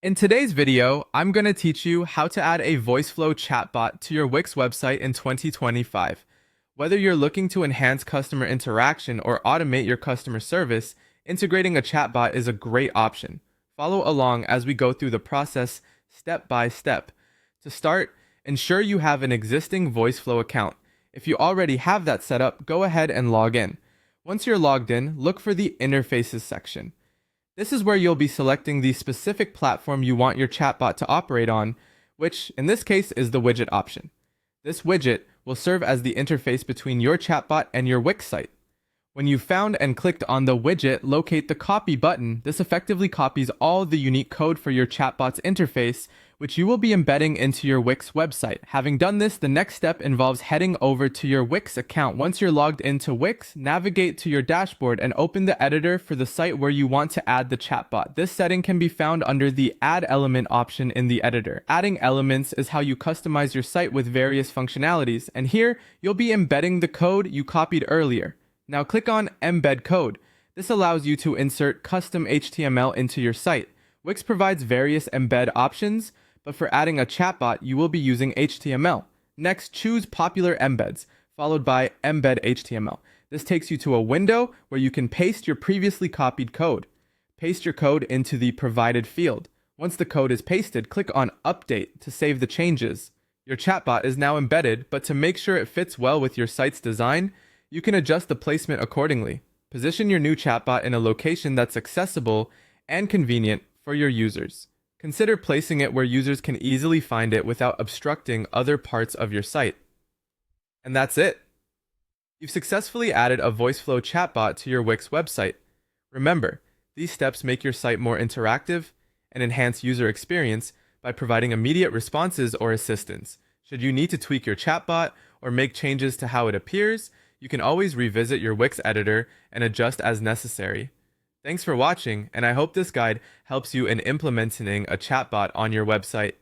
In today's video, I'm going to teach you how to add a Voiceflow chatbot to your Wix website in 2025. Whether you're looking to enhance customer interaction or automate your customer service, integrating a chatbot is a great option. Follow along as we go through the process step by step. To start, ensure you have an existing Voiceflow account. If you already have that set up, go ahead and log in. Once you're logged in, look for the Interfaces section. This is where you'll be selecting the specific platform you want your chatbot to operate on, which in this case is the widget option. This widget will serve as the interface between your chatbot and your Wix site. When you've found and clicked on the widget, locate the copy button. This effectively copies all the unique code for your chatbot's interface, which you will be embedding into your Wix website. Having done this, the next step involves heading over to your Wix account. Once you're logged into Wix, navigate to your dashboard and open the editor for the site where you want to add the chatbot. This setting can be found under the Add Element option in the editor. Adding elements is how you customize your site with various functionalities, and here you'll be embedding the code you copied earlier. Now click on Embed Code. This allows you to insert custom HTML into your site. Wix provides various embed options, but for adding a chatbot, you will be using HTML. Next, choose Popular Embeds, followed by Embed HTML. This takes you to a window where you can paste your previously copied code. Paste your code into the provided field. Once the code is pasted, click on Update to save the changes. Your chatbot is now embedded, but to make sure it fits well with your site's design, you can adjust the placement accordingly. Position your new chatbot in a location that's accessible and convenient for your users. Consider placing it where users can easily find it without obstructing other parts of your site. And that's it. You've successfully added a Voiceflow chatbot to your Wix website. Remember, these steps make your site more interactive and enhance user experience by providing immediate responses or assistance. Should you need to tweak your chatbot or make changes to how it appears, you can always revisit your Wix editor and adjust as necessary. Thanks for watching, and I hope this guide helps you in implementing a chatbot on your website.